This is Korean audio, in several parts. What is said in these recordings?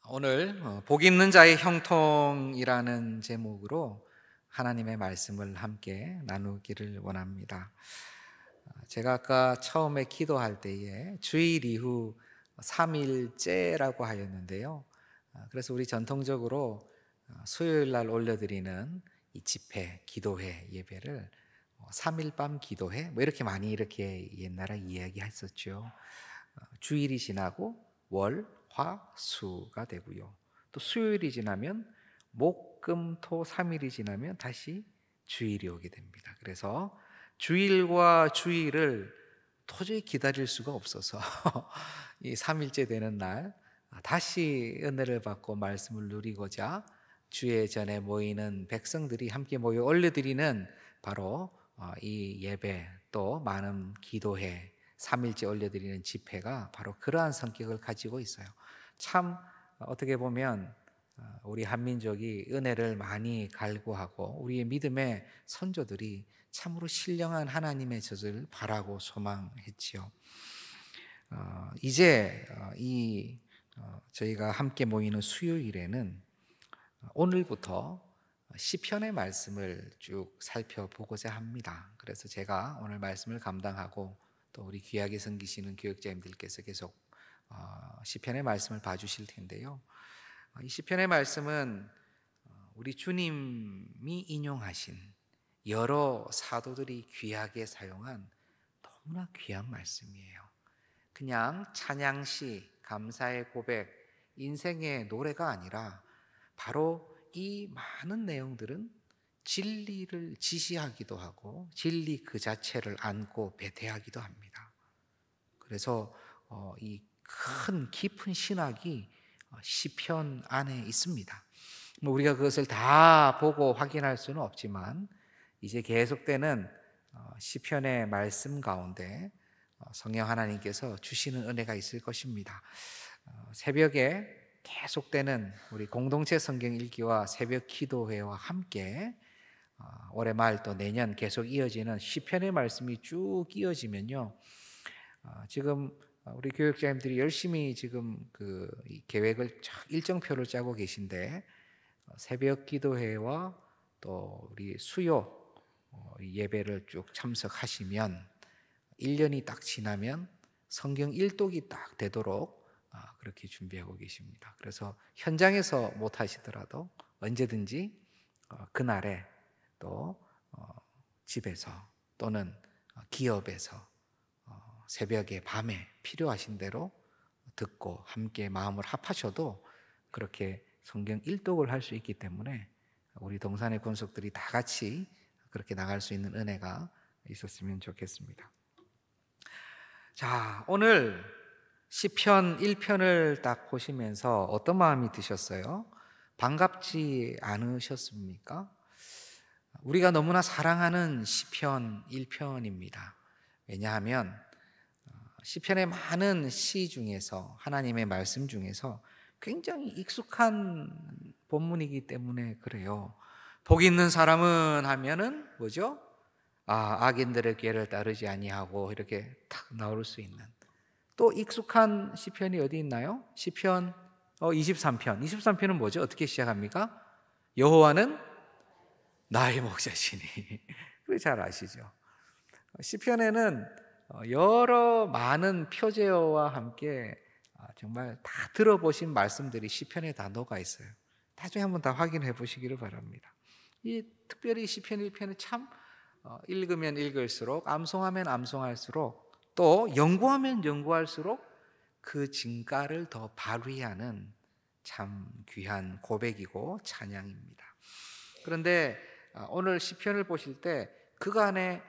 오늘 복 있는 자의 형통이라는 제목으로 하나님의 말씀을 함께 나누기를 원합니다. 제가 아까 처음에 기도할 때에 주일 이후 3일째라고 하였는데요. 그래서 우리 전통적으로 수요일 날 올려드리는 이 집회, 기도회 예배를 3일 밤 기도회 뭐 이렇게 많이 이렇게 옛날에 이야기했었죠. 주일이 지나고 월, 화, 수가 되고요. 또 수요일이 지나면 목, 금, 토 3일이 지나면 다시 주일이 오게 됩니다. 그래서 주일과 주일을 도저히 기다릴 수가 없어서 이 3일째 되는 날 다시 은혜를 받고 말씀을 누리고자 주의 전에 모이는 백성들이 함께 모여 올려드리는 바로 이 예배 또 많은 기도회 3일째 올려드리는 집회가 바로 그러한 성격을 가지고 있어요. 참 어떻게 보면 우리 한민족이 은혜를 많이 갈구하고 우리의 믿음의 선조들이 참으로 신령한 하나님의 젖을 바라고 소망했지요. 이제 저희가 함께 모이는 수요일에는 오늘부터 시편의 말씀을 쭉 살펴보고자 합니다. 그래서 제가 오늘 말씀을 감당하고 또 우리 귀하게 섬기시는 교육자님들께서 계속 시편의 말씀을 봐주실 텐데요. 이 시편의 말씀은 우리 주님이 인용하신 여러 사도들이 귀하게 사용한 너무나 귀한 말씀이에요. 그냥 찬양시, 감사의 고백, 인생의 노래가 아니라 바로 이 많은 내용들은 진리를 지시하기도 하고 진리 그 자체를 안고 배태하기도 합니다. 그래서 이 큰 깊은 신학이 시편 안에 있습니다. 우리가 그것을 다 보고 확인할 수는 없지만 이제 계속되는 시편의 말씀 가운데 성령 하나님께서 주시는 은혜가 있을 것입니다. 새벽에 계속되는 우리 공동체 성경 읽기와 새벽 기도회와 함께 올해 말 또 내년 계속 이어지는 시편의 말씀이 쭉 이어지면요. 지금 우리 교육자님들이 열심히 지금 그 계획을 일정표를 짜고 계신데 새벽 기도회와 또 우리 수요 예배를 쭉 참석하시면 1년이 딱 지나면 성경 일독이 딱 되도록 그렇게 준비하고 계십니다. 그래서 현장에서 못 하시더라도 언제든지 그날에 또 집에서 또는 기업에서 새벽에 밤에 필요하신 대로 듣고 함께 마음을 합하셔도 그렇게 성경 일독을 할 수 있기 때문에 우리 동산의 권속들이 다 같이 그렇게 나갈 수 있는 은혜가 있었으면 좋겠습니다. 자, 오늘 시편 1편을 딱 보시면서 어떤 마음이 드셨어요? 반갑지 않으셨습니까? 우리가 너무나 사랑하는 시편 1편입니다. 왜냐하면 시편의 많은 시 중에서 하나님의 말씀 중에서 굉장히 익숙한 본문이기 때문에 그래요. 복 있는 사람은 하면은 뭐죠? 악인들의 꾀를 따르지 아니하고 이렇게 탁 나올 수 있는 또 익숙한 시편이 어디 있나요? 시편 23편. 23편은 뭐죠? 어떻게 시작합니까? 여호와는 나의 목자시니. 그거 잘 아시죠? 시편에는 여러 많은 표제어와 함께 정말 다 들어보신 말씀들이 시편에 다 녹아 있어요. 나중에 한번 다 확인해 보시기를 바랍니다. 특별히 시편 1편은 참 읽으면 읽을수록 암송하면 암송할수록 또 연구하면 연구할수록 그 진가를 더 발휘하는 참 귀한 고백이고 찬양입니다. 그런데 오늘 시편을 보실 때 그간에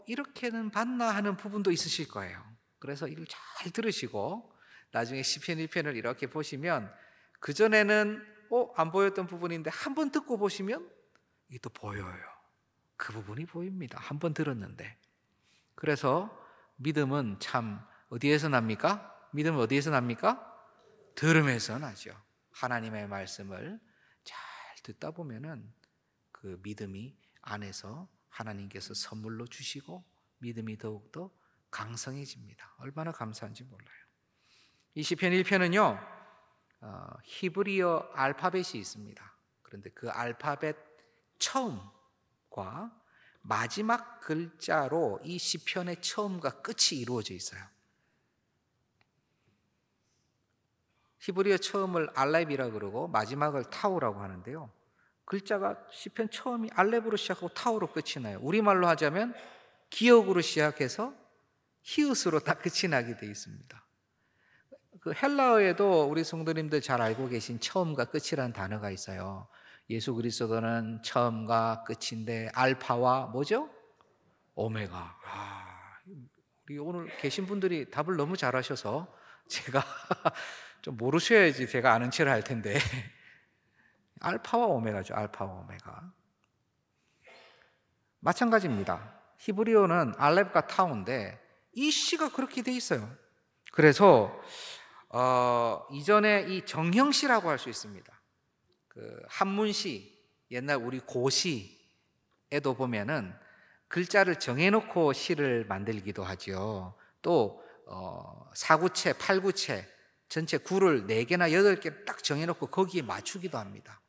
이렇게는 봤나 하는 부분도 있으실 거예요. 그래서 이걸 잘 들으시고 나중에 시편 1편을 이렇게 보시면 그전에는 안 보였던 부분인데 한번 듣고 보시면 이게 또 보여요. 그 부분이 보입니다. 한번 들었는데. 그래서 믿음은 참 어디에서 납니까? 믿음은 어디에서 납니까? 들음에서 나죠. 하나님의 말씀을 잘 듣다 보면은 그 믿음이 안에서 하나님께서 선물로 주시고 믿음이 더욱더 강성해집니다. 얼마나 감사한지 몰라요. 이 시편 1편은요 히브리어 알파벳이 있습니다. 그런데 그 알파벳 처음과 마지막 글자로 이 시편의 처음과 끝이 이루어져 있어요. 히브리어 처음을 알렙이라 그러고 마지막을 타우라고 하는데요. 글자가 시편 처음이 알렙으로 시작하고 타우로 끝이 나요. 우리말로 하자면 기역으로 시작해서 히읗으로 딱 끝이 나게 되어 있습니다. 그 헬라어에도 우리 성도님들 잘 알고 계신 처음과 끝이라는 단어가 있어요. 예수 그리스도는 처음과 끝인데 알파와 뭐죠? 오메가. 우리 오늘 계신 분들이 답을 너무 잘하셔서 제가 좀 모르셔야지 제가 아는 체를 할 텐데 알파와 오메가죠. 알파와 오메가. 마찬가지입니다. 히브리어는 알렙과 타우인데 이 시가 그렇게 돼 있어요. 그래서 이전에 이 정형시라고 할 수 있습니다. 그 한문시, 옛날 우리 고시에도 보면은 글자를 정해놓고 시를 만들기도 하죠. 또 사구체, 팔구체 전체 구를 4개나 8개 딱 정해놓고 거기에 맞추기도 합니다.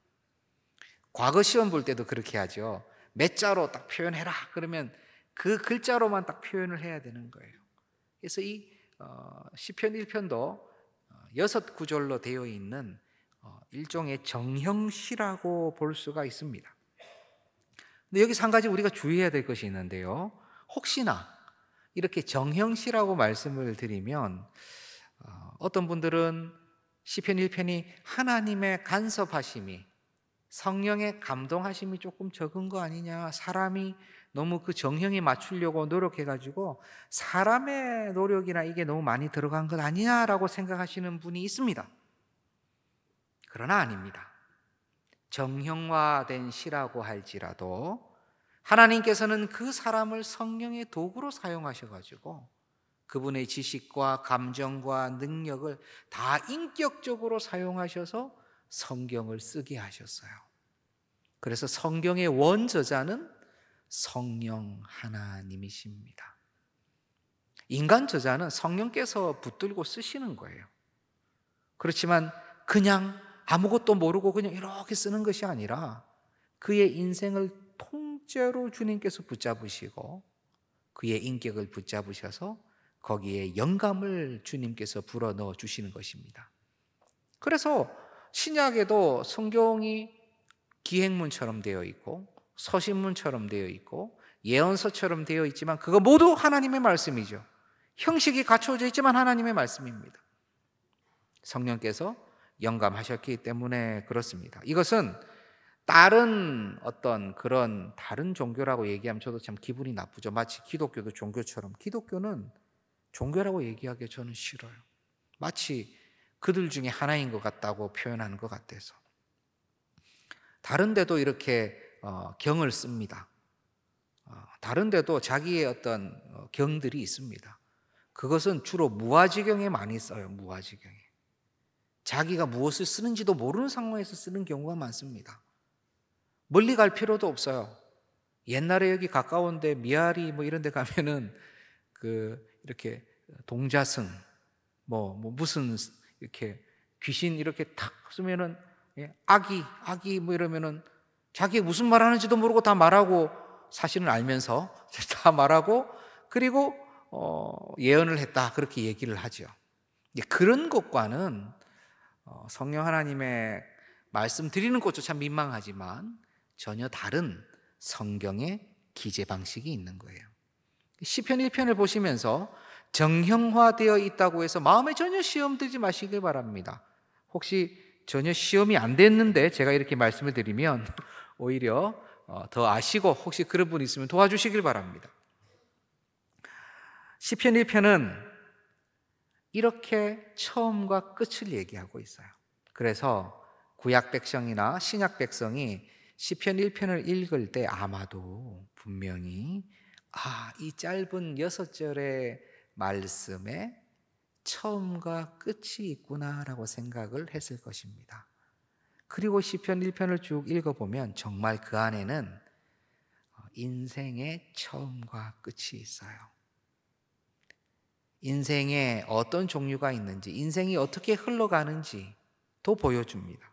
과거 시험 볼 때도 그렇게 하죠. 몇 자로 딱 표현해라 그러면 그 글자로만 딱 표현을 해야 되는 거예요. 그래서 이 시편 1편도 6구절로 되어 있는 일종의 정형시라고 볼 수가 있습니다. 근데 여기서 한 가지 우리가 주의해야 될 것이 있는데요. 혹시나 이렇게 정형시라고 말씀을 드리면 어떤 분들은 시편 1편이 하나님의 간섭하심이 성령의 감동하심이 조금 적은 거 아니냐, 사람이 너무 그 정형에 맞추려고 노력해가지고 사람의 노력이나 이게 너무 많이 들어간 것 아니냐라고 생각하시는 분이 있습니다. 그러나 아닙니다. 정형화된 시라고 할지라도 하나님께서는 그 사람을 성령의 도구로 사용하셔가지고 그분의 지식과 감정과 능력을 다 인격적으로 사용하셔서 성경을 쓰게 하셨어요. 그래서 성경의 원저자는 성령 하나님이십니다. 인간 저자는 성령께서 붙들고 쓰시는 거예요. 그렇지만 그냥 아무것도 모르고 그냥 이렇게 쓰는 것이 아니라 그의 인생을 통째로 주님께서 붙잡으시고 그의 인격을 붙잡으셔서 거기에 영감을 주님께서 불어넣어 주시는 것입니다. 그래서 신약에도 성경이 기행문처럼 되어 있고 서신문처럼 되어 있고 예언서처럼 되어 있지만 그거 모두 하나님의 말씀이죠. 형식이 갖춰져 있지만 하나님의 말씀입니다. 성령께서 영감하셨기 때문에 그렇습니다. 이것은 다른 어떤 그런 다른 종교라고 얘기하면 저도 참 기분이 나쁘죠. 마치 기독교도 종교처럼. 기독교는 종교라고 얘기하기 저는 싫어요. 마치 그들 중에 하나인 것 같다고 표현하는 것 같아서. 다른 데도 이렇게 경을 씁니다. 다른 데도 자기의 어떤 경들이 있습니다. 그것은 주로 무아지경에 많이 써요. 무아지경에. 자기가 무엇을 쓰는지도 모르는 상황에서 쓰는 경우가 많습니다. 멀리 갈 필요도 없어요. 옛날에 여기 가까운데 미아리 뭐 이런 데 가면은 이렇게 동자승 무슨 이렇게 귀신 이렇게 탁 쓰면은 아기 뭐 이러면은 자기가 무슨 말 하는지도 모르고 다 말하고 사실은 알면서 다 말하고 그리고 예언을 했다 그렇게 얘기를 하죠. 그런 것과는 성령 하나님의 말씀 드리는 것도 참 민망하지만 전혀 다른 성경의 기재 방식이 있는 거예요. 시편 1편을 보시면서 정형화되어 있다고 해서 마음에 전혀 시험 들지 마시길 바랍니다. 혹시 전혀 시험이 안 됐는데 제가 이렇게 말씀을 드리면 오히려 더 아시고 혹시 그런 분 있으면 도와주시길 바랍니다. 시편 1편은 이렇게 처음과 끝을 얘기하고 있어요. 그래서 구약 백성이나 신약 백성이 시편 1편을 읽을 때 아마도 분명히 이 짧은 6절의 말씀에 처음과 끝이 있구나라고 생각을 했을 것입니다. 그리고 시편 1편을 쭉 읽어보면 정말 그 안에는 인생의 처음과 끝이 있어요. 인생에 어떤 종류가 있는지, 인생이 어떻게 흘러가는지, 보여줍니다.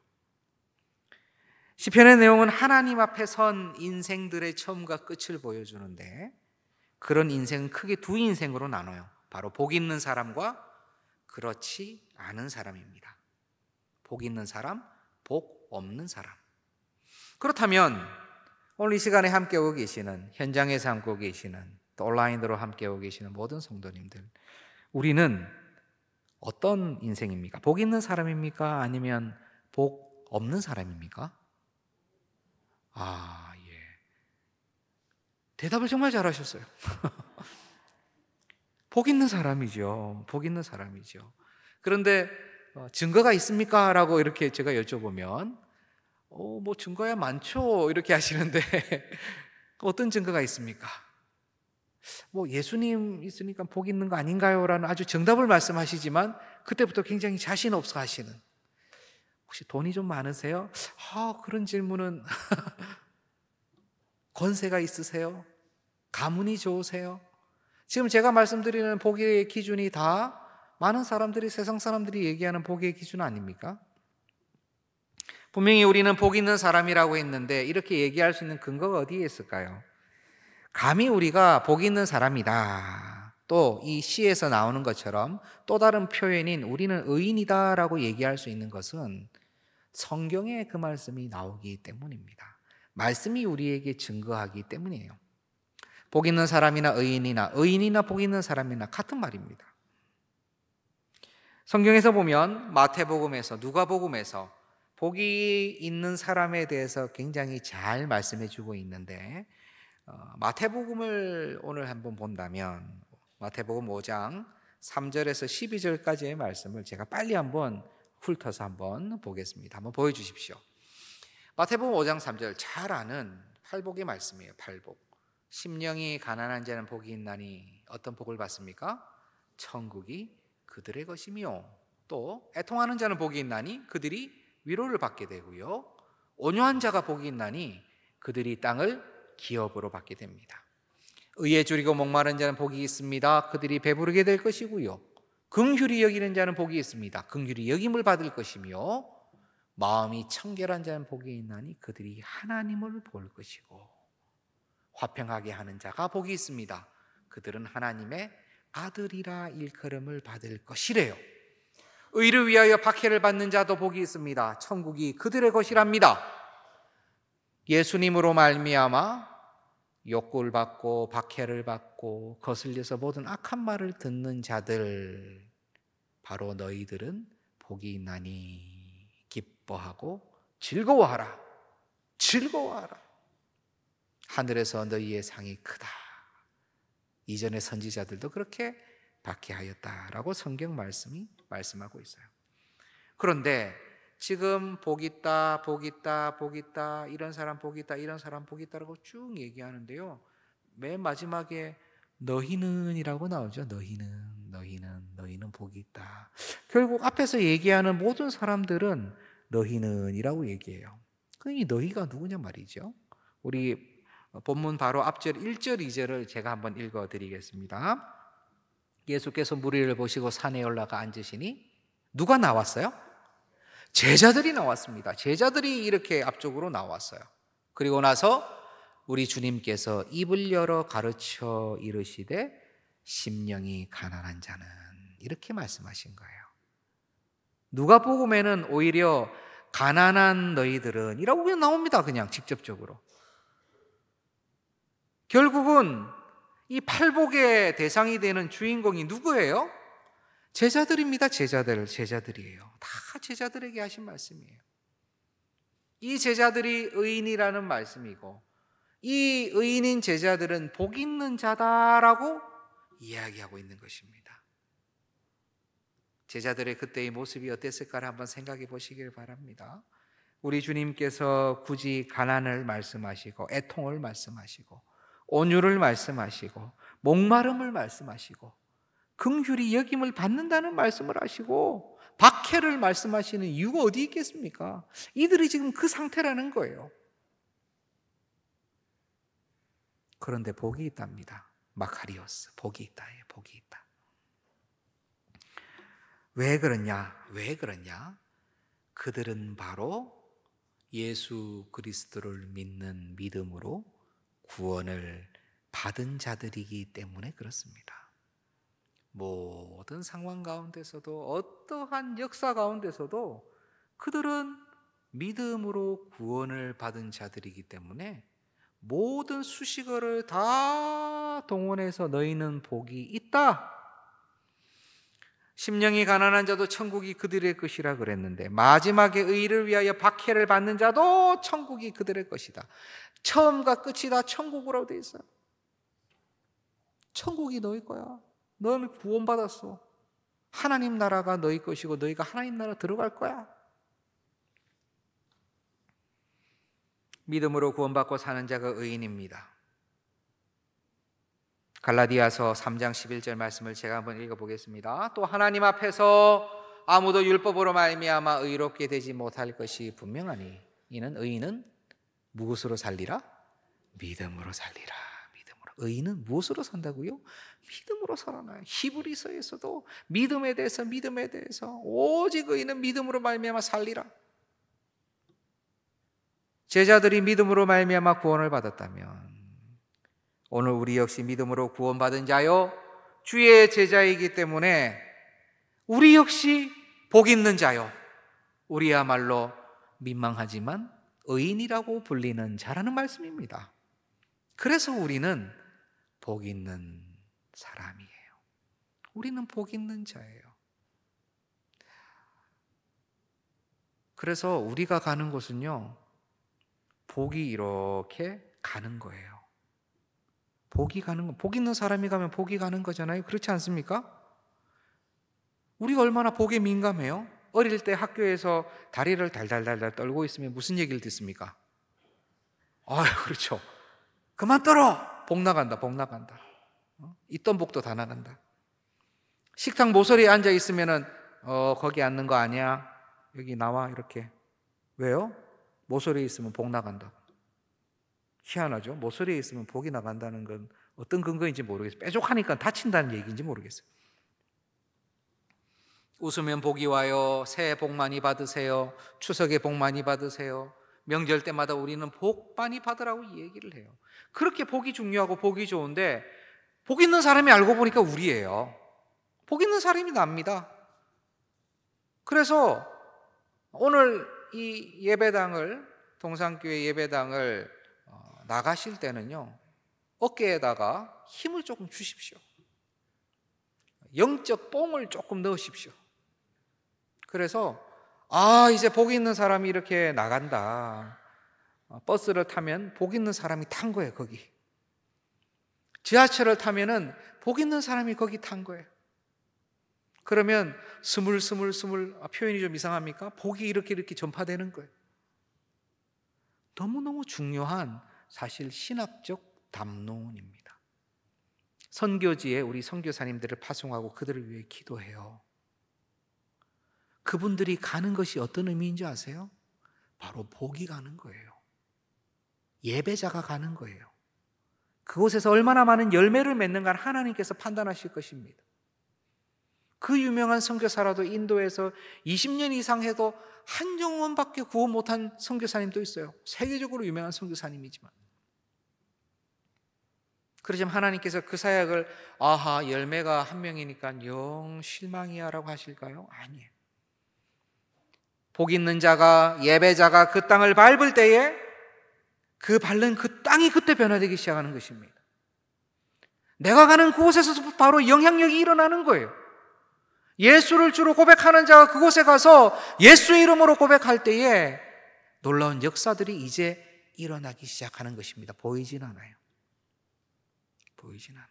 시편의 내용은 하나님 앞에 선 인생들의 처음과 끝을 보여주는데, 그런 인생은 크게 두 인생으로 나눠요. 바로 복 있는 사람과 그렇지 않은 사람입니다. 복 있는 사람, 복 없는 사람. 그렇다면 오늘 이 시간에 함께하고 계시는, 현장에서 함께하고 계시는, 또 온라인으로 함께하고 계시는 모든 성도님들, 우리는 어떤 인생입니까? 복 있는 사람입니까? 아니면 복 없는 사람입니까? 예. 대답을 정말 잘하셨어요. 복 있는 사람이죠. 복 있는 사람이죠. 그런데 증거가 있습니까? 라고 이렇게 제가 여쭤보면 뭐 증거야 많죠. 이렇게 하시는데 어떤 증거가 있습니까? 뭐 예수님 있으니까 복 있는 거 아닌가요? 라는 아주 정답을 말씀하시지만 그때부터 굉장히 자신 없어 하시는, 혹시 돈이 좀 많으세요? 그런 질문은 권세가 있으세요? 가문이 좋으세요? 지금 제가 말씀드리는 복의 기준이 다 많은 사람들이, 세상 사람들이 얘기하는 복의 기준 아닙니까? 분명히 우리는 복 있는 사람이라고 했는데 이렇게 얘기할 수 있는 근거가 어디에 있을까요? 감히 우리가 복 있는 사람이다, 또 이 시에서 나오는 것처럼 또 다른 표현인 우리는 의인이다라고 얘기할 수 있는 것은 성경에 그 말씀이 나오기 때문입니다. 말씀이 우리에게 증거하기 때문이에요. 복 있는 사람이나 의인이나 복 있는 사람이나 같은 말입니다. 성경에서 보면 마태복음에서, 누가복음에서 복이 있는 사람에 대해서 굉장히 잘 말씀해 주고 있는데, 마태복음을 오늘 한번 본다면 마태복음 5장 3절에서 12절까지의 말씀을 제가 빨리 한번 훑어서 한번 보겠습니다. 한번 보여주십시오. 마태복음 5장 3절, 잘 아는 팔복의 말씀이에요. 팔복. 심령이 가난한 자는 복이 있나니 어떤 복을 받습니까? 천국이 그들의 것이며, 또 애통하는 자는 복이 있나니 그들이 위로를 받게 되고요, 온유한 자가 복이 있나니 그들이 땅을 기업으로 받게 됩니다. 의에 줄이고 목마른 자는 복이 있습니다. 그들이 배부르게 될 것이고요, 긍휼히 여기는 자는 복이 있습니다. 긍휼히 여김을 받을 것이며, 마음이 청결한 자는 복이 있나니 그들이 하나님을 볼 것이고, 화평하게 하는 자가 복이 있습니다. 그들은 하나님의 아들이라 일컬음을 받을 것이래요. 의를 위하여 박해를 받는 자도 복이 있습니다. 천국이 그들의 것이랍니다. 예수님으로 말미암아 욕구를 받고 박해를 받고 거슬려서 모든 악한 말을 듣는 자들, 바로 너희들은 복이 있나니 기뻐하고 즐거워하라. 즐거워하라. 하늘에서 너희의 상이 크다. 이전의 선지자들도 그렇게 박해하였다라고 성경 말씀이 말씀하고 있어요. 그런데 지금 복 있다, 복 있다, 복 있다, 이런 사람 복 있다, 이런 사람 복 있다라고 쭉 얘기하는데요, 맨 마지막에 너희는 이라고 나오죠. 너희는 복이 있다. 결국 앞에서 얘기하는 모든 사람들은 너희는 이라고 얘기해요. 이 너희가 누구냐 말이죠. 우리 본문 바로 앞절 1절 2절을 제가 한번 읽어드리겠습니다. 예수께서 무리를 보시고 산에 올라가 앉으시니 누가 나왔어요? 제자들이 나왔습니다. 제자들이 이렇게 앞쪽으로 나왔어요. 그리고 나서 우리 주님께서 입을 열어 가르쳐 이르시되 심령이 가난한 자는, 이렇게 말씀하신 거예요. 누가복음에는 오히려 가난한 너희들은 이라고 그냥 나옵니다. 그냥 직접적으로. 결국은 이 팔복의 대상이 되는 주인공이 누구예요? 제자들입니다. 제자들이에요. 다 제자들에게 하신 말씀이에요. 이 제자들이 의인이라는 말씀이고, 이 의인인 제자들은 복 있는 자다라고 이야기하고 있는 것입니다. 제자들의 그때의 모습이 어땠을까를 한번 생각해 보시길 바랍니다. 우리 주님께서 굳이 가난을 말씀하시고, 애통을 말씀하시고, 온유를 말씀하시고, 목마름을 말씀하시고, 긍휼히 여김을 받는다는 말씀을 하시고, 박해를 말씀하시는 이유가 어디 있겠습니까? 이들이 지금 그 상태라는 거예요. 그런데 복이 있답니다. 마카리오스, 복이 있다. 복이 있다. 왜 그러냐? 그들은 바로 예수 그리스도를 믿는 믿음으로 구원을 받은 자들이기 때문에 그렇습니다. 모든 상황 가운데서도, 어떠한 역사 가운데서도 그들은 믿음으로 구원을 받은 자들이기 때문에 모든 수식어를 다 동원해서 너희는 복이 있다. 심령이 가난한 자도 천국이 그들의 것이라 그랬는데, 마지막에 의를 위하여 박해를 받는 자도 천국이 그들의 것이다. 처음과 끝이 다 천국으로 돼 있어요. 천국이 너희 거야. 너는 구원받았어. 하나님 나라가 너희 것이고 너희가 하나님 나라 들어갈 거야. 믿음으로 구원받고 사는 자가 의인입니다. 갈라디아서 3장 11절 말씀을 제가 한번 읽어보겠습니다. 또 하나님 앞에서 아무도 율법으로 말미암아 의롭게 되지 못할 것이 분명하니 이는 의인은 무엇으로 살리라? 믿음으로 살리라. 믿음으로. 의인은 무엇으로 산다고요? 믿음으로 살아나요. 히브리서에서도 믿음에 대해서 오직 의인은 믿음으로 말미암아 살리라. 제자들이 믿음으로 말미암아 구원을 받았다면 오늘 우리 역시 믿음으로 구원받은 자요 주의 제자이기 때문에 우리 역시 복 있는 자요, 우리야말로 민망하지만 의인이라고 불리는 자라는 말씀입니다. 그래서 우리는 복 있는 사람이에요. 우리는 복 있는 자예요. 그래서 우리가 가는 곳은요, 복이 이렇게 가는 거예요. 복이 가는 거, 복 있는 사람이 가면 복이 가는 거잖아요. 그렇지 않습니까? 우리가 얼마나 복에 민감해요? 어릴 때 학교에서 다리를 달달달달 떨고 있으면 무슨 얘기를 듣습니까? 그렇죠. 그만 떨어! 복 나간다, 복 나간다. 있던 복도 다 나간다. 식탁 모서리에 앉아 있으면은 거기 앉는 거 아니야? 여기 나와, 이렇게. 왜요? 모서리에 있으면 복 나간다. 희한하죠? 모서리에 있으면 복이 나간다는 건 어떤 근거인지 모르겠어요. 뾰족하니까 다친다는 얘기인지 모르겠어요. 웃으면 복이 와요. 새해 복 많이 받으세요. 추석에 복 많이 받으세요. 명절 때마다 우리는 복 많이 받으라고 얘기를 해요. 그렇게 복이 중요하고 복이 좋은데, 복 있는 사람이 알고 보니까 우리예요. 복 있는 사람이 납니다. 그래서 오늘 이 예배당을, 동산교회 예배당을 나가실 때는요, 어깨에다가 힘을 조금 주십시오. 영적 뽕을 조금 넣으십시오. 그래서 이제 복 있는 사람이 이렇게 나간다. 버스를 타면 복 있는 사람이 탄 거예요, 거기. 지하철을 타면은 복 있는 사람이 거기 탄 거예요. 그러면 스물스물, 표현이 좀 이상합니까? 복이 이렇게 전파되는 거예요. 너무너무 중요한 사실 신학적 담론입니다. 선교지에 우리 선교사님들을 파송하고 그들을 위해 기도해요. 그분들이 가는 것이 어떤 의미인지 아세요? 바로 복이 가는 거예요. 예배자가 가는 거예요. 그곳에서 얼마나 많은 열매를 맺는가 하나님께서 판단하실 것입니다. 그 유명한 선교사라도 인도에서 20년 이상 해도 한 영혼밖에 구원 못한 선교사님도 있어요. 세계적으로 유명한 선교사님이지만. 그렇지만 하나님께서 그 사역을 열매가 한 명이니까 영 실망이야 라고 하실까요? 아니에요. 복 있는 자가, 예배자가 그 땅을 밟을 때에 그 밟는 그 땅이 그때 변화되기 시작하는 것입니다. 내가 가는 그곳에서 바로 영향력이 일어나는 거예요. 예수를 주로 고백하는 자가 그곳에 가서 예수의 이름으로 고백할 때에 놀라운 역사들이 이제 일어나기 시작하는 것입니다. 보이진 않아요. 보이진 않아요.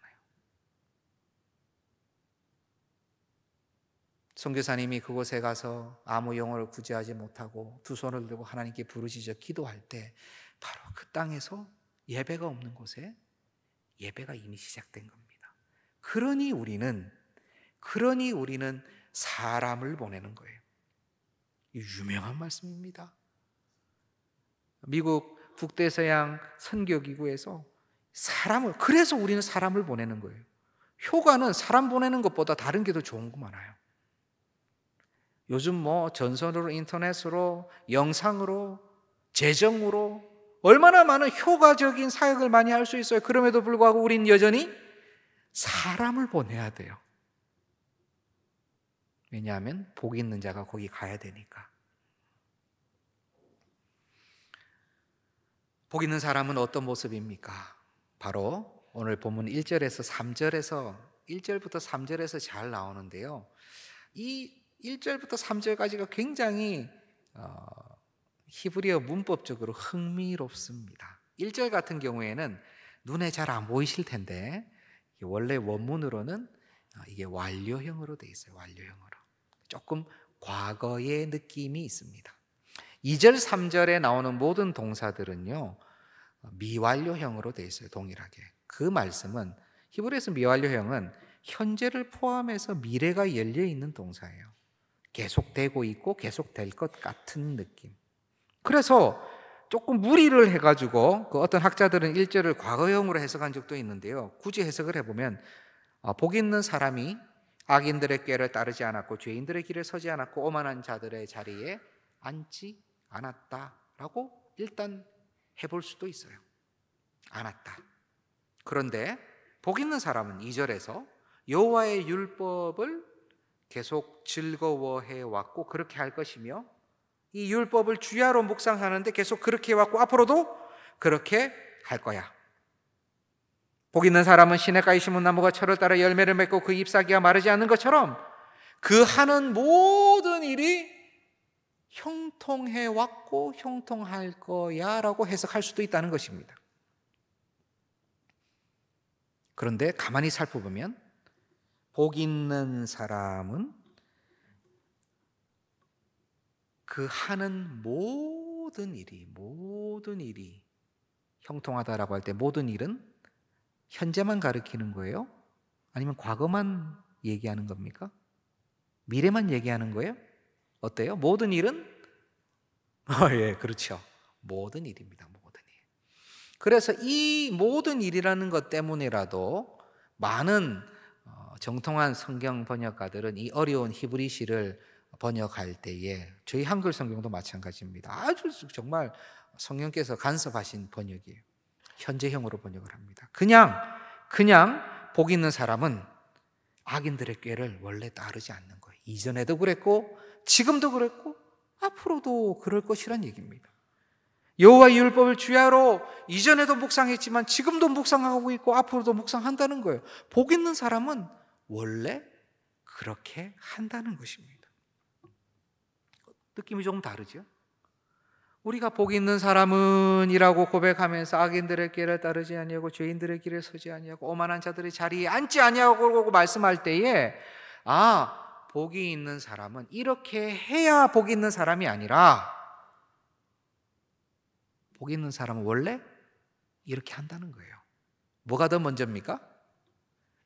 선교사님이 그곳에 가서 아무 영혼을 구제하지 못하고 두 손을 들고 하나님께 부르짖어 기도할 때 바로 그 땅에서 예배가 없는 곳에 예배가 이미 시작된 겁니다. 그러니 우리는 사람을 보내는 거예요. 유명한 말씀입니다. 미국 북대서양 선교기구에서 그래서 우리는 사람을 보내는 거예요. 효과는 사람 보내는 것보다 다른 게 더 좋은 거 많아요. 요즘 뭐 전선으로, 인터넷으로, 영상으로, 재정으로 얼마나 많은 효과적인 사역을 많이 할 수 있어요. 그럼에도 불구하고 우린 여전히 사람을 보내야 돼요. 왜냐하면 복 있는 자가 거기 가야 되니까. 복 있는 사람은 어떤 모습입니까? 바로 오늘 본문 1절에서 3절에서 1절부터 3절에서 잘 나오는데요. 이 1절부터 3절까지가 굉장히 히브리어 문법적으로 흥미롭습니다. 1절 같은 경우에는 눈에 잘 안 보이실 텐데 원래 원문으로는 이게 완료형으로 되어 있어요. 완료형으로. 조금 과거의 느낌이 있습니다. 2절, 3절에 나오는 모든 동사들은요, 미완료형으로 되어 있어요. 동일하게. 그 말씀은 히브리에서 미완료형은 현재를 포함해서 미래가 열려 있는 동사예요. 계속되고 있고 계속될 것 같은 느낌. 그래서 조금 무리를 해가지고 그 어떤 학자들은 1절을 과거형으로 해석한 적도 있는데요. 굳이 해석을 해보면 복 있는 사람이 악인들의 꾀를 따르지 않았고 죄인들의 길에 서지 않았고 오만한 자들의 자리에 앉지 않았다라고 일단 해볼 수도 있어요. 않았다. 그런데 복 있는 사람은 2절에서 여호와의 율법을 계속 즐거워해 왔고 그렇게 할 것이며 이 율법을 주야로 묵상하는데 계속 그렇게 해왔고 앞으로도 그렇게 할 거야. 복 있는 사람은 시냇가에 심은 나무가 철을 따라 열매를 맺고 그 잎사귀가 마르지 않는 것처럼 그 하는 모든 일이 형통해 왔고 형통할 거야 라고 해석할 수도 있다는 것입니다. 그런데 가만히 살펴보면 복 있는 사람은 그 하는 모든 일이 형통하다라고 할 때 모든 일은 현재만 가리키는 거예요? 아니면 과거만 얘기하는 겁니까? 미래만 얘기하는 거예요? 어때요? 모든 일은? 예, 그렇죠. 모든 일입니다. 모든 일. 그래서 이 모든 일이라는 것 때문이라도 많은 정통한 성경 번역가들은 이 어려운 히브리시를 번역할 때에 저희 한글 성경도 마찬가지입니다. 아주 정말 성령께서 간섭하신 번역이에요. 현재형으로 번역을 합니다. 그냥 복 있는 사람은 악인들의 꾀를 원래 따르지 않는 거예요. 이전에도 그랬고 지금도 그랬고 앞으로도 그럴 것이란 얘기입니다. 여호와의 율법을 주야로 이전에도 묵상했지만 지금도 묵상하고 있고 앞으로도 묵상한다는 거예요. 복 있는 사람은 원래 그렇게 한다는 것입니다. 느낌이 조금 다르죠? 우리가 복 있는 사람은 이라고 고백하면서 악인들의 길을 따르지 아니하고 죄인들의 길에 서지 아니하고 오만한 자들의 자리에 앉지 아니하고 말씀할 때에 복이 있는 사람은 이렇게 해야 복이 있는 사람이 아니라 복이 있는 사람은 원래 이렇게 한다는 거예요. 뭐가 더 먼저입니까?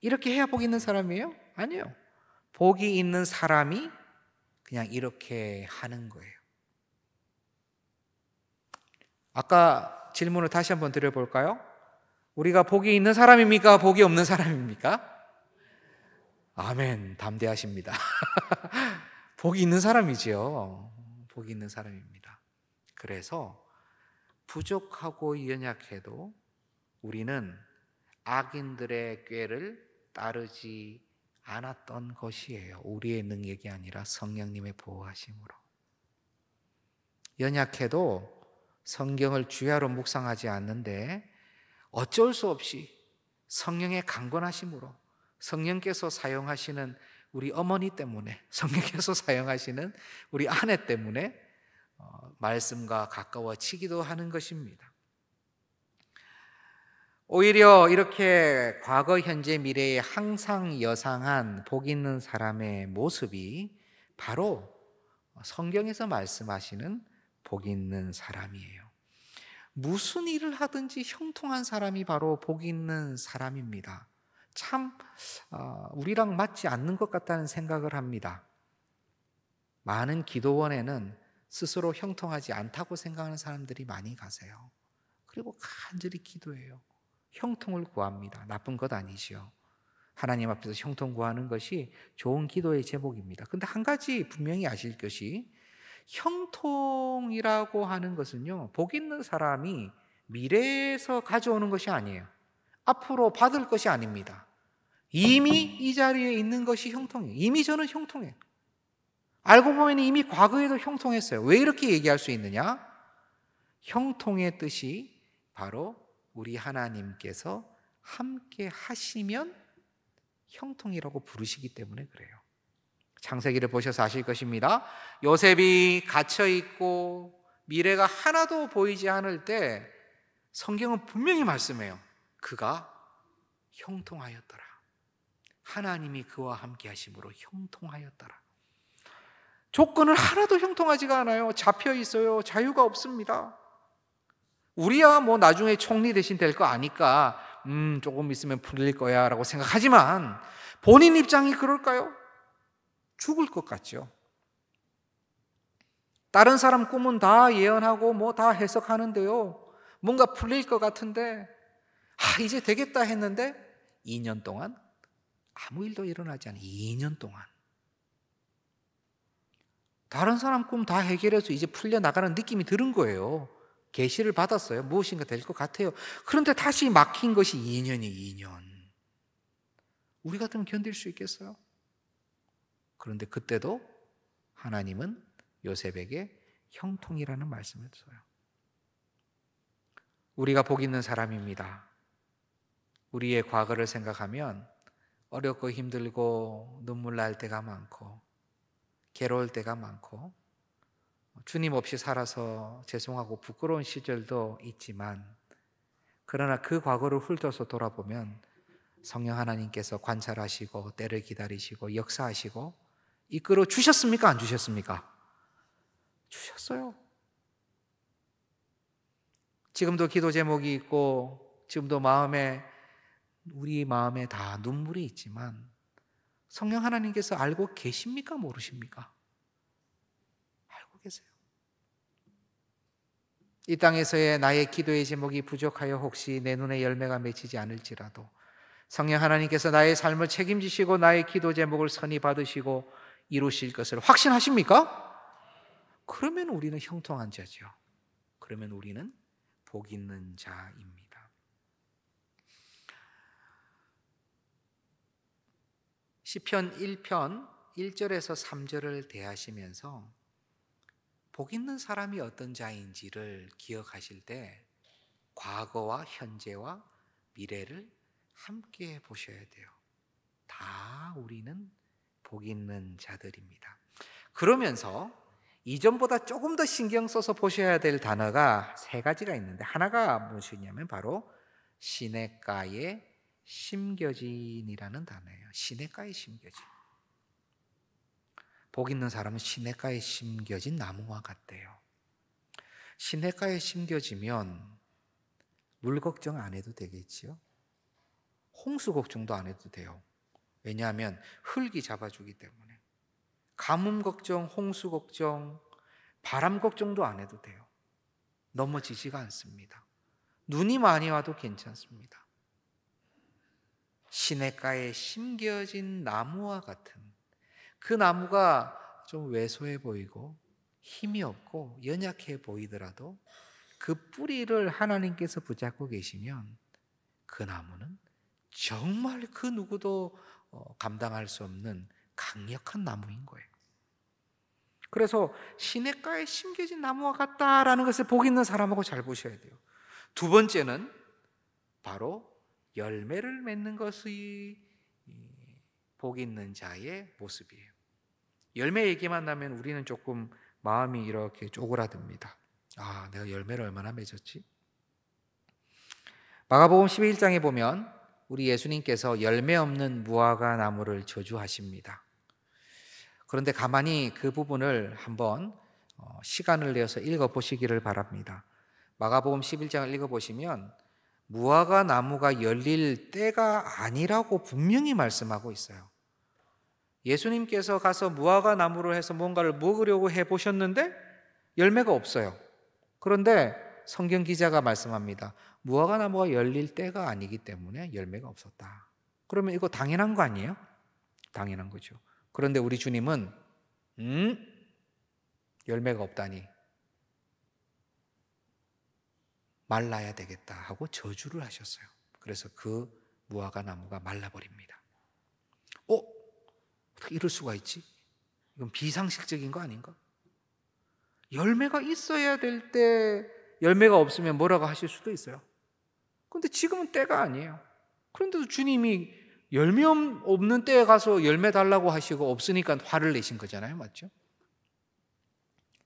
이렇게 해야 복이 있는 사람이에요? 아니에요. 복이 있는 사람이 그냥 이렇게 하는 거예요. 아까 질문을 다시 한번 드려볼까요? 우리가 복이 있는 사람입니까? 복이 없는 사람입니까? 아멘, 담대하십니다. 복이 있는 사람이지요. 복이 있는 사람입니다. 그래서 부족하고 연약해도 우리는 악인들의 꾀를 따르지 않았던 것이에요. 우리의 능력이 아니라 성령님의 보호하심으로. 연약해도 성경을 주야로 묵상하지 않는데 어쩔 수 없이 성령의 강권하심으로 성령께서 사용하시는 우리 어머니 때문에 성령께서 사용하시는 우리 아내 때문에 말씀과 가까워지기도 하는 것입니다. 오히려 이렇게 과거, 현재, 미래에 항상 여상한 복 있는 사람의 모습이 바로 성경에서 말씀하시는 복 있는 사람이에요. 무슨 일을 하든지 형통한 사람이 바로 복 있는 사람입니다. 참 우리랑 맞지 않는 것 같다는 생각을 합니다. 많은 기도원에는 스스로 형통하지 않다고 생각하는 사람들이 많이 가세요. 그리고 간절히 기도해요. 형통을 구합니다. 나쁜 것 아니죠. 하나님 앞에서 형통 구하는 것이 좋은 기도의 제목입니다. 근데 한 가지 분명히 아실 것이 형통이라고 하는 것은요, 복 있는 사람이 미래에서 가져오는 것이 아니에요. 앞으로 받을 것이 아닙니다. 이미 이 자리에 있는 것이 형통이에요. 이미 저는 형통해요. 알고 보면 이미 과거에도 형통했어요. 왜 이렇게 얘기할 수 있느냐? 형통의 뜻이 바로 우리 하나님께서 함께 하시면 형통이라고 부르시기 때문에 그래요. 창세기를 보셔서 아실 것입니다. 요셉이 갇혀 있고 미래가 하나도 보이지 않을 때 성경은 분명히 말씀해요. 그가 형통하였더라. 하나님이 그와 함께 하심으로 형통하였더라. 조건은 하나도 형통하지가 않아요. 잡혀 있어요. 자유가 없습니다. 우리야 뭐 나중에 총리 대신 될 거 아니까 조금 있으면 풀릴 거야 라고 생각하지만 본인 입장이 그럴까요? 죽을 것 같죠. 다른 사람 꿈은 다 예언하고 뭐 다 해석하는데요, 뭔가 풀릴 것 같은데 이제 되겠다 했는데 2년 동안 아무 일도 일어나지 않아요. 2년 동안 다른 사람 꿈 다 해결해서 이제 풀려나가는 느낌이 들은 거예요. 계시를 받았어요. 무엇인가 될 것 같아요. 그런데 다시 막힌 것이 2년이 2년. 우리 같으면 견딜 수 있겠어요? 그런데 그때도 하나님은 요셉에게 형통이라는 말씀을 써요. 우리가 복 있는 사람입니다. 우리의 과거를 생각하면 어렵고 힘들고 눈물 날 때가 많고 괴로울 때가 많고 주님 없이 살아서 죄송하고 부끄러운 시절도 있지만, 그러나 그 과거를 훑어서 돌아보면 성령 하나님께서 관찰하시고 때를 기다리시고 역사하시고 이끌어 주셨습니까? 안 주셨습니까? 주셨어요. 지금도 기도 제목이 있고 지금도 우리 마음에 다 눈물이 있지만 성령 하나님께서 알고 계십니까? 모르십니까? 알고 계세요. 이 땅에서의 나의 기도의 제목이 부족하여 혹시 내 눈에 열매가 맺히지 않을지라도 성령 하나님께서 나의 삶을 책임지시고 나의 기도 제목을 선히 받으시고 이루실 것을 확신하십니까? 그러면 우리는 형통한 자죠. 그러면 우리는 복 있는 자입니다. 시편 1편 1절에서 3절을 대하시면서 복 있는 사람이 어떤 자인지를 기억하실 때 과거와 현재와 미래를 함께 보셔야 돼요. 다 우리는 복 있는 자들입니다. 그러면서 이전보다 조금 더 신경 써서 보셔야 될 단어가 3가지가 있는데, 하나가 무엇이냐면 바로 시냇가에 심겨진이라는 단어예요. 시냇가에 심겨진. 복 있는 사람은 시냇가에 심겨진 나무와 같대요. 시냇가에 심겨지면 물 걱정 안 해도 되겠지요? 홍수 걱정도 안 해도 돼요. 왜냐하면 흙이 잡아주기 때문에. 가뭄 걱정, 홍수 걱정, 바람 걱정도 안 해도 돼요. 넘어지지가 않습니다. 눈이 많이 와도 괜찮습니다. 시냇가에 심겨진 나무와 같은, 그 나무가 좀 왜소해 보이고 힘이 없고 연약해 보이더라도 그 뿌리를 하나님께서 붙잡고 계시면 그 나무는 정말 그 누구도 감당할 수 없는 강력한 나무인 거예요. 그래서 시냇가에 심겨진 나무와 같다라는 것을 복 있는 사람하고 잘 보셔야 돼요. 두 번째는 바로 열매를 맺는 것이 복 있는 자의 모습이에요. 열매 얘기만 나면 우리는 조금 마음이 이렇게 쪼그라듭니다. 내가 열매를 얼마나 맺었지? 마가복음 11장에 보면 우리 예수님께서 열매 없는 무화과 나무를 저주하십니다. 그런데 가만히 그 부분을 한번 시간을 내어서 읽어보시기를 바랍니다. 마가복음 11장을 읽어보시면 무화과 나무가 열릴 때가 아니라고 분명히 말씀하고 있어요. 예수님께서 가서 무화과 나무를 해서 뭔가를 먹으려고 해보셨는데 열매가 없어요. 그런데 성경 기자가 말씀합니다. 무화과 나무가 열릴 때가 아니기 때문에 열매가 없었다. 그러면 이거 당연한 거 아니에요? 당연한 거죠. 그런데 우리 주님은 열매가 없다니 말라야 되겠다 하고 저주를 하셨어요. 그래서 그 무화과 나무가 말라버립니다. 어떻게 이럴 수가 있지? 이건 비상식적인 거 아닌가? 열매가 있어야 될 때 열매가 없으면 뭐라고 하실 수도 있어요. 그런데 지금은 때가 아니에요. 그런데도 주님이 열매 없는 때에 가서 열매 달라고 하시고 없으니까 화를 내신 거잖아요. 맞죠?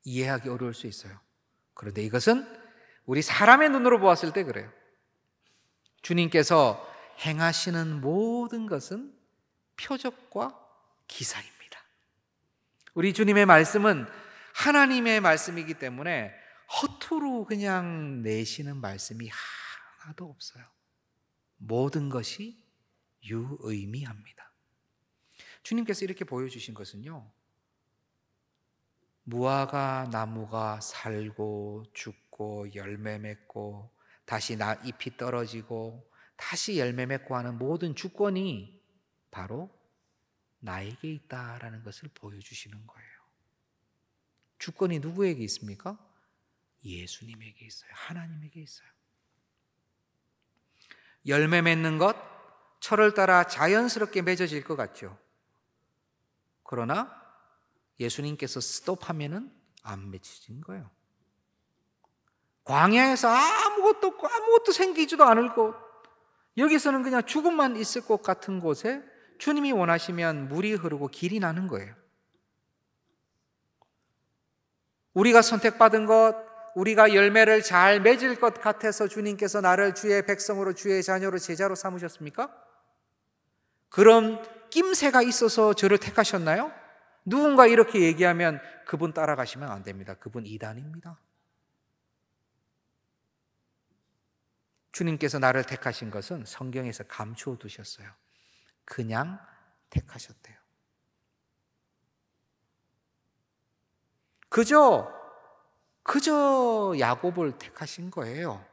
이해하기 어려울 수 있어요. 그런데 이것은 우리 사람의 눈으로 보았을 때 그래요. 주님께서 행하시는 모든 것은 표적과 기사입니다. 우리 주님의 말씀은 하나님의 말씀이기 때문에 허투루 그냥 내시는 말씀이 하나도 없어요. 모든 것이 유의미합니다. 주님께서 이렇게 보여주신 것은요, 무화과 나무가 살고 죽고 열매 맺고 다시 잎이 떨어지고 다시 열매 맺고 하는 모든 주권이 바로 나에게 있다라는 것을 보여주시는 거예요. 주권이 누구에게 있습니까? 예수님에게 있어요. 하나님에게 있어요. 열매 맺는 것, 철을 따라 자연스럽게 맺어질 것 같죠. 그러나 예수님께서 스톱하면은 안 맺혀진 거예요. 광야에서 아무것도 없고 아무것도 생기지도 않을 곳, 여기서는 그냥 죽음만 있을 것 같은 곳에 주님이 원하시면 물이 흐르고 길이 나는 거예요. 우리가 선택받은 것, 우리가 열매를 잘 맺을 것 같아서 주님께서 나를 주의 백성으로 주의 자녀로 제자로 삼으셨습니까? 그런 낌새가 있어서 저를 택하셨나요? 누군가 이렇게 얘기하면 그분 따라가시면 안 됩니다. 그분 이단입니다. 주님께서 나를 택하신 것은 성경에서 감추어 두셨어요. 그냥 택하셨대요. 그저 야곱을 택하신 거예요.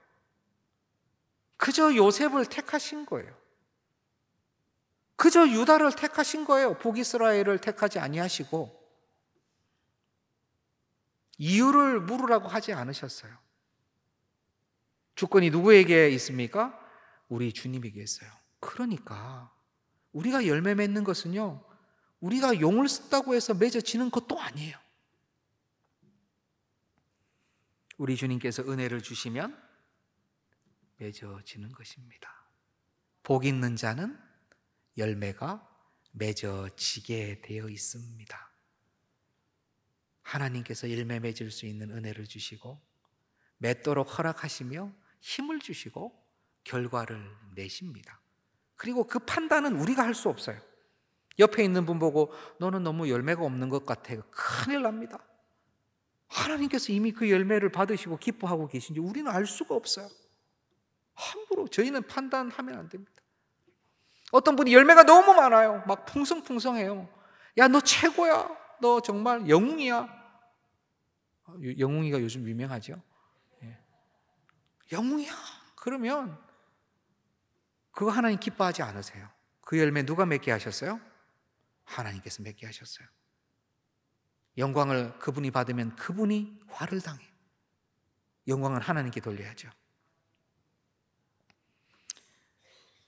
그저 요셉을 택하신 거예요. 그저 유다를 택하신 거예요. 북이스라엘을 택하지 아니하시고 이유를 물으라고 하지 않으셨어요. 주권이 누구에게 있습니까? 우리 주님에게 있어요. 그러니까 우리가 열매 맺는 것은요, 우리가 용을 썼다고 해서 맺어지는 것도 아니에요. 우리 주님께서 은혜를 주시면 맺어지는 것입니다. 복 있는 자는 열매가 맺어지게 되어 있습니다. 하나님께서 열매 맺을 수 있는 은혜를 주시고 맺도록 허락하시며 힘을 주시고 결과를 내십니다. 그리고 그 판단은 우리가 할 수 없어요. 옆에 있는 분 보고 너는 너무 열매가 없는 것 같아. 큰일 납니다. 하나님께서 이미 그 열매를 받으시고 기뻐하고 계신지 우리는 알 수가 없어요. 함부로 저희는 판단하면 안 됩니다. 어떤 분이 열매가 너무 많아요. 막 풍성풍성해요. 야, 너 최고야. 너 정말 영웅이야. 영웅이가 요즘 유명하죠. 영웅이야. 그러면 그거 하나님 기뻐하지 않으세요. 그 열매 누가 맺게 하셨어요? 하나님께서 맺게 하셨어요. 영광을 그분이 받으면 그분이 화를 당해요. 영광은 하나님께 돌려야죠.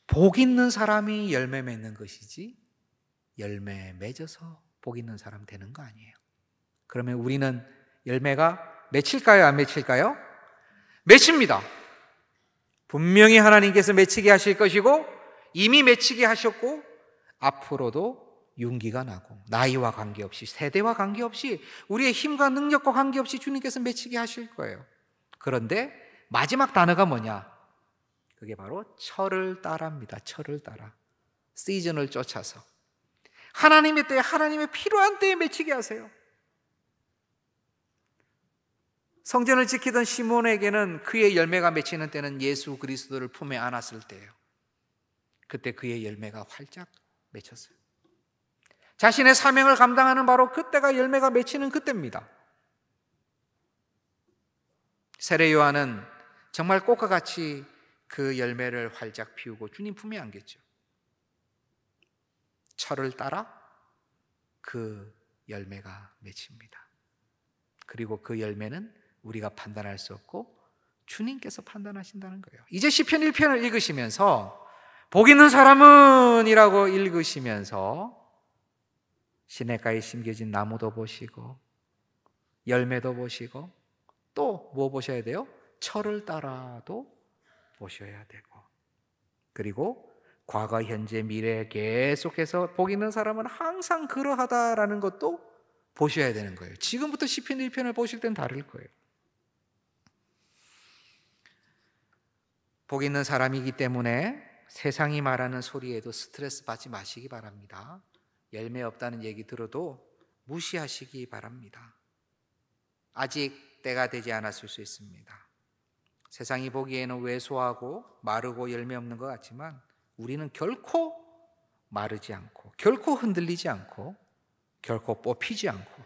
복 있는 사람이 열매 맺는 것이지 열매 맺어서 복 있는 사람 되는 거 아니에요. 그러면 우리는 열매가 맺힐까요? 안 맺힐까요? 맺힙니다. 분명히 하나님께서 맺히게 하실 것이고 이미 맺히게 하셨고 앞으로도 윤기가 나고 나이와 관계없이 세대와 관계없이 우리의 힘과 능력과 관계없이 주님께서 맺히게 하실 거예요. 그런데 마지막 단어가 뭐냐? 그게 바로 철을 따라입니다. 철을 따라. 시즌을 쫓아서 하나님의 때에 하나님의 필요한 때에 맺히게 하세요. 성전을 지키던 시몬에게는 그의 열매가 맺히는 때는 예수 그리스도를 품에 안았을 때예요. 그때 그의 열매가 활짝 맺혔어요. 자신의 사명을 감당하는 바로 그때가 열매가 맺히는 그때입니다. 세례 요한은 정말 꽃과 같이 그 열매를 활짝 피우고 주님 품에 안겼죠. 철을 따라 그 열매가 맺힙니다. 그리고 그 열매는 우리가 판단할 수 없고 주님께서 판단하신다는 거예요. 이제 시편 1편을 읽으시면서 복 있는 사람은 이라고 읽으시면서 시냇가에 심겨진 나무도 보시고 열매도 보시고 또 뭐 보셔야 돼요? 철을 따라도 보셔야 되고, 그리고 과거, 현재, 미래 계속해서 복 있는 사람은 항상 그러하다라는 것도 보셔야 되는 거예요. 지금부터 시편 1편을 보실 땐 다를 거예요. 복 있는 사람이기 때문에 세상이 말하는 소리에도 스트레스 받지 마시기 바랍니다. 열매 없다는 얘기 들어도 무시하시기 바랍니다. 아직 때가 되지 않았을 수 있습니다. 세상이 보기에는 왜소하고 마르고 열매 없는 것 같지만 우리는 결코 마르지 않고, 결코 흔들리지 않고, 결코 뽑히지 않고,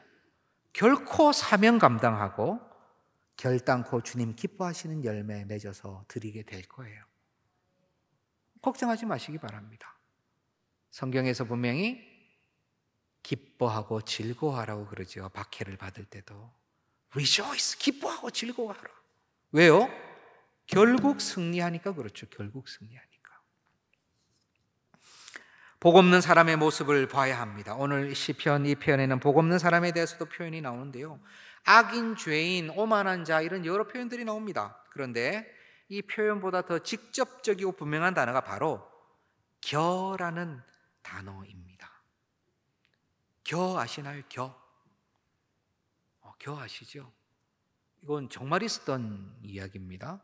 결코 사명 감당하고 결단코 주님 기뻐하시는 열매 맺어서 드리게 될 거예요. 걱정하지 마시기 바랍니다. 성경에서 분명히 기뻐하고 즐거워하라고 그러죠. 박해를 받을 때도 Rejoice, 기뻐하고 즐거워하라. 왜요? 결국 승리하니까 그렇죠. 결국 승리하니까. 복 없는 사람의 모습을 봐야 합니다. 오늘 시편 2편에는 복 없는 사람에 대해서도 표현이 나오는데요, 악인, 죄인, 오만한 자, 이런 여러 표현들이 나옵니다. 그런데 이 표현보다 더 직접적이고 분명한 단어가 바로 겨라는 단어입니다. 겨 아시나요? 겨 아시죠? 이건 정말 있었던 이야기입니다.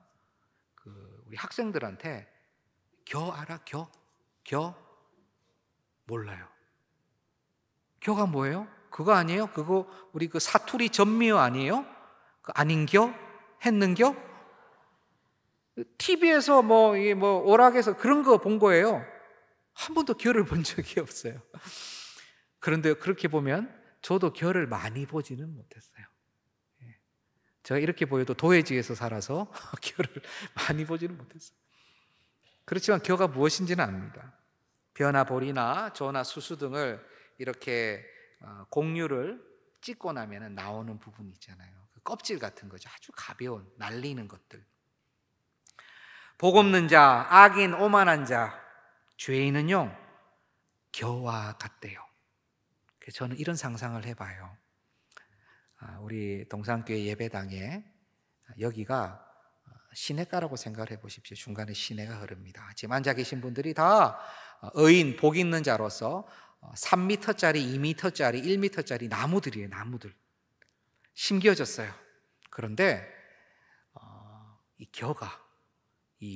우리 학생들한테 겨 알아? 겨? 몰라요. 겨가 뭐예요? 그거 아니에요? 그거 우리 그 사투리 전미어 아니에요? 그 아닌겨? 했는겨? TV에서 뭐 오락에서 그런 거 본 거예요. 한 번도 겨를 본 적이 없어요. 그런데 그렇게 보면 저도 겨를 많이 보지는 못했어요. 제가 이렇게 보여도 도회지에서 살아서 겨를 많이 보지는 못했어요. 그렇지만 겨가 무엇인지는 압니다. 벼나 보리나 조나 수수 등을 이렇게 곡류를 찍고 나면 나오는 부분이 있잖아요. 그 껍질 같은 거죠. 아주 가벼운, 날리는 것들. 복 없는 자, 악인, 오만한 자, 죄인은요 겨와 같대요. 그래서 저는 이런 상상을 해봐요. 우리 동산교회 예배당에 여기가 시냇가라고 생각을 해보십시오. 중간에 시내가 흐릅니다. 지금 앉아 계신 분들이 다 의인, 복 있는 자로서 3m짜리, 2m짜리, 1m짜리 나무들이에요. 나무들 심겨졌어요. 그런데 이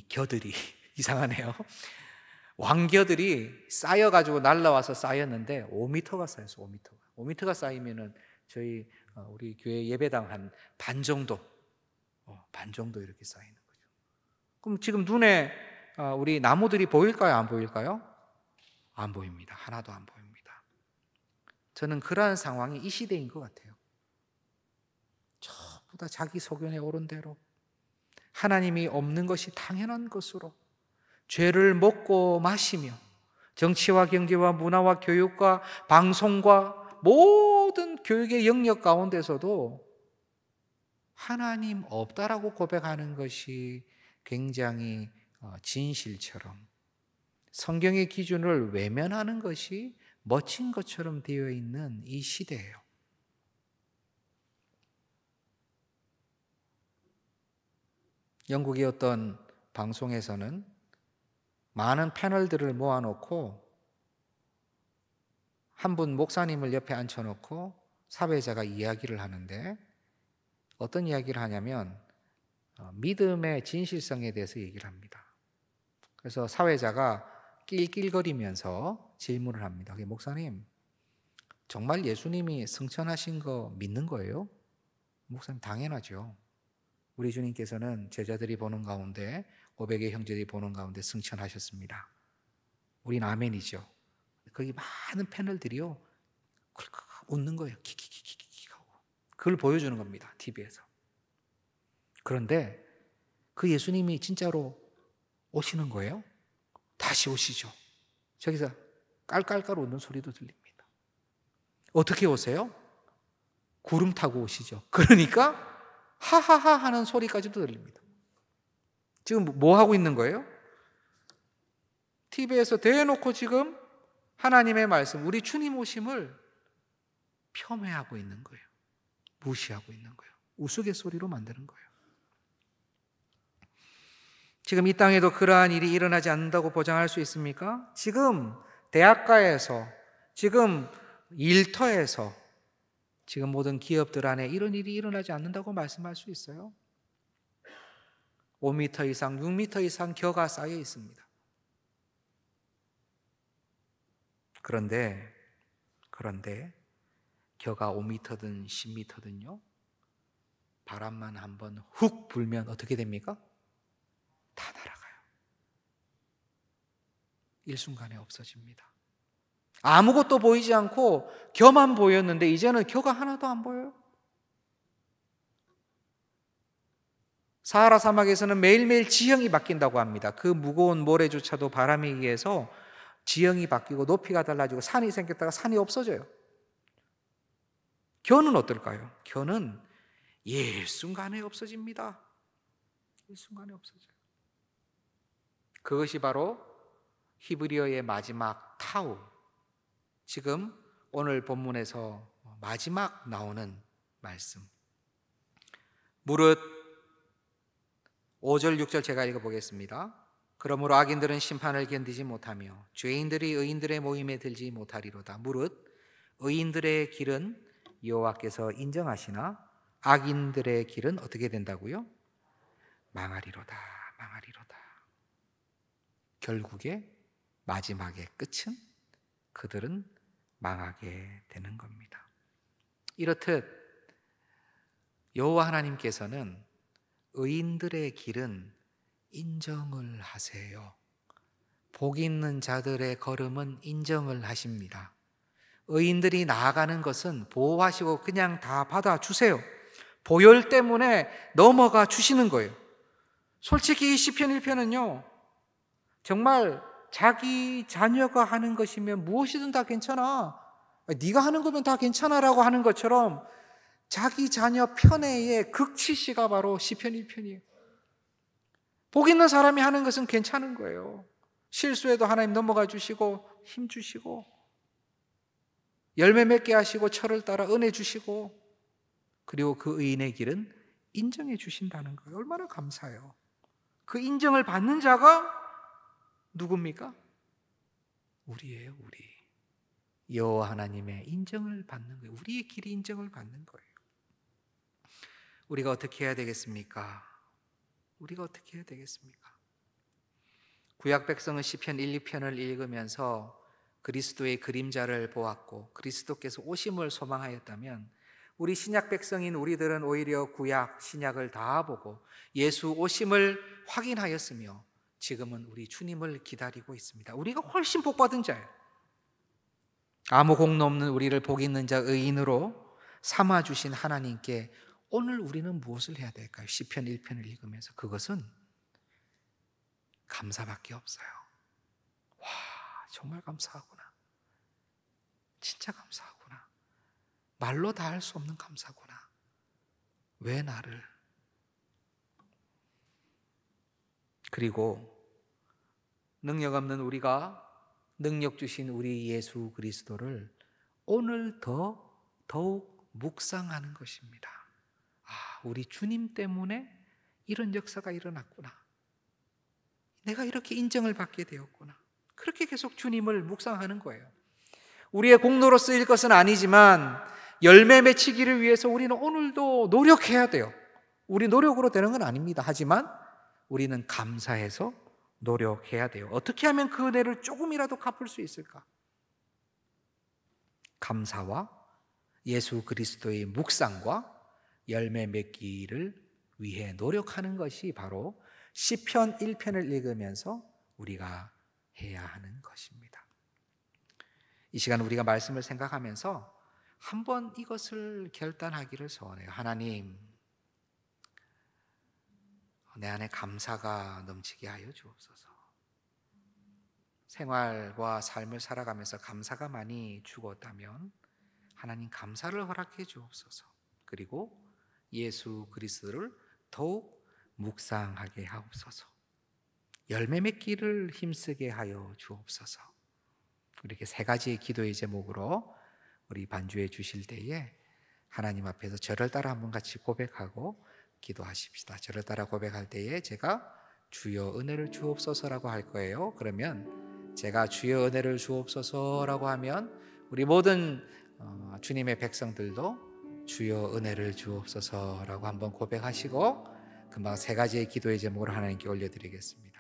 겨들이 이상하네요. 왕겨들이 쌓여가지고 날라와서 쌓였는데 5m가 쌓였어. 5m가 쌓이면은 저희 우리 교회 예배당 한 반 정도 이렇게 쌓이는 거죠. 그럼 지금 눈에 우리 나무들이 보일까요? 안 보일까요? 안 보입니다. 하나도 안 보입니다. 저는 그러한 상황이 이 시대인 것 같아요. 전부 다 자기 소견에 옳은 대로, 하나님이 없는 것이 당연한 것으로 죄를 먹고 마시며 정치와 경제와 문화와 교육과 방송과 모든 교육의 영역 가운데서도 하나님 없다라고 고백하는 것이 굉장히 진실처럼, 성경의 기준을 외면하는 것이 멋진 것처럼 되어 있는 이 시대예요. 영국의 어떤 방송에서는 많은 패널들을 모아놓고 한 분 목사님을 옆에 앉혀놓고 사회자가 이야기를 하는데, 어떤 이야기를 하냐면 믿음의 진실성에 대해서 얘기를 합니다. 그래서 사회자가 낄낄거리면서 질문을 합니다. 목사님, 정말 예수님이 승천하신 거 믿는 거예요? 목사님, 당연하죠. 우리 주님께서는 제자들이 보는 가운데, 500의 형제들이 보는 가운데 승천하셨습니다. 우린 아멘이죠. 거기 많은 패널들이요 웃는 거예요. 키키키키키 하고. 그걸 보여주는 겁니다. TV에서. 그런데 그 예수님이 진짜로 오시는 거예요? 다시 오시죠. 저기서 깔깔깔 웃는 소리도 들립니다. 어떻게 오세요? 구름 타고 오시죠. 그러니까 하하하 하는 소리까지도 들립니다. 지금 뭐 하고 있는 거예요? TV에서 대놓고 지금 하나님의 말씀, 우리 주님 오심을 폄훼하고 있는 거예요. 무시하고 있는 거예요. 우스갯소리로 만드는 거예요. 지금 이 땅에도 그러한 일이 일어나지 않는다고 보장할 수 있습니까? 지금 대학가에서, 지금 일터에서, 지금 모든 기업들 안에 이런 일이 일어나지 않는다고 말씀할 수 있어요. 5m 이상, 6m 이상 겨가 쌓여 있습니다. 그런데 겨가 5m든 10m든요, 바람만 한번 훅 불면 어떻게 됩니까? 다 날아가요. 일순간에 없어집니다. 아무것도 보이지 않고 겨만 보였는데 이제는 겨가 하나도 안 보여요. 사하라 사막에서는 매일매일 지형이 바뀐다고 합니다. 그 무거운 모래조차도 바람에 의해서 지형이 바뀌고 높이가 달라지고 산이 생겼다가 산이 없어져요. 겨는 어떨까요? 겨는 일순간에 없어집니다. 일순간에 없어져요. 그것이 바로 히브리어의 마지막 타우, 지금 오늘 본문에서 마지막 나오는 말씀. 무릇 5절 6절 제가 읽어보겠습니다. 그러므로 악인들은 심판을 견디지 못하며 죄인들이 의인들의 모임에 들지 못하리로다. 무릇 의인들의 길은 여호와께서 인정하시나 악인들의 길은 어떻게 된다고요? 망하리로다. 망하리로다. 결국에 마지막의 끝은 그들은 망하게 되는 겁니다. 이렇듯 여호와 하나님께서는 의인들의 길은 인정을 하세요. 복 있는 자들의 걸음은 인정을 하십니다. 의인들이 나아가는 것은 보호하시고 그냥 다 받아주세요. 보혈 때문에 넘어가 주시는 거예요. 솔직히 이 시편 1편은요, 정말 자기 자녀가 하는 것이면 무엇이든 다 괜찮아, 네가 하는 거면 다 괜찮아라고 하는 것처럼 자기 자녀 편애의 극치시가 바로 시편 1편이에요. 복 있는 사람이 하는 것은 괜찮은 거예요. 실수해도 하나님 넘어가 주시고 힘 주시고 열매 맺게 하시고 철을 따라 은혜 주시고, 그리고 그 의인의 길은 인정해 주신다는 거예요. 얼마나 감사해요. 그 인정을 받는 자가 누굽니까? 우리예요, 우리. 여호와 하나님의 인정을 받는 거예요. 우리의 길이 인정을 받는 거예요. 우리가 어떻게 해야 되겠습니까? 우리가 어떻게 해야 되겠습니까? 구약 백성은 시편 1, 2편을 읽으면서 그리스도의 그림자를 보았고 그리스도께서 오심을 소망하였다면, 우리 신약 백성인 우리들은 오히려 구약, 신약을 다 보고 예수 오심을 확인하였으며 지금은 우리 주님을 기다리고 있습니다. 우리가 훨씬 복받은 자예요. 아무 공로 없는 우리를 복 있는 자, 의인으로 삼아주신 하나님께 오늘 우리는 무엇을 해야 될까요? 시편 1편을 읽으면서 그것은 감사밖에 없어요. 와, 정말 감사하구나. 진짜 감사하구나. 말로 다 할 수 없는 감사구나. 왜 나를? 그리고 능력 없는 우리가 능력 주신 우리 예수 그리스도를 오늘 더욱 묵상하는 것입니다. 아, 우리 주님 때문에 이런 역사가 일어났구나. 내가 이렇게 인정을 받게 되었구나. 그렇게 계속 주님을 묵상하는 거예요. 우리의 공로로 쓰일 것은 아니지만 열매 맺히기를 위해서 우리는 오늘도 노력해야 돼요. 우리 노력으로 되는 건 아닙니다. 하지만 우리는 감사해서 노력해야 돼요. 어떻게 하면 그 은혜를 조금이라도 갚을 수 있을까? 감사와 예수 그리스도의 묵상과 열매 맺기를 위해 노력하는 것이 바로 시편 1편을 읽으면서 우리가 해야 하는 것입니다. 이 시간 우리가 말씀을 생각하면서 한번 이것을 결단하기를 소원해요. 하나님, 내 안에 감사가 넘치게 하여 주옵소서. 생활과 삶을 살아가면서 감사가 많이 죽었다면 하나님 감사를 허락해 주옵소서. 그리고 예수 그리스도를 더욱 묵상하게 하옵소서. 열매 맺기를 힘쓰게 하여 주옵소서. 이렇게 세 가지의 기도의 제목으로 우리 반주해 주실 때에 하나님 앞에서 저를 따라 한번 같이 고백하고 기도하십시다. 저를 따라 고백할 때에 제가 주여 은혜를 주옵소서라고 할 거예요. 그러면 제가 주여 은혜를 주옵소서라고 하면 우리 모든 주님의 백성들도 주여 은혜를 주옵소서라고 한번 고백하시고 금방 세 가지의 기도의 제목을 하나님께 올려드리겠습니다.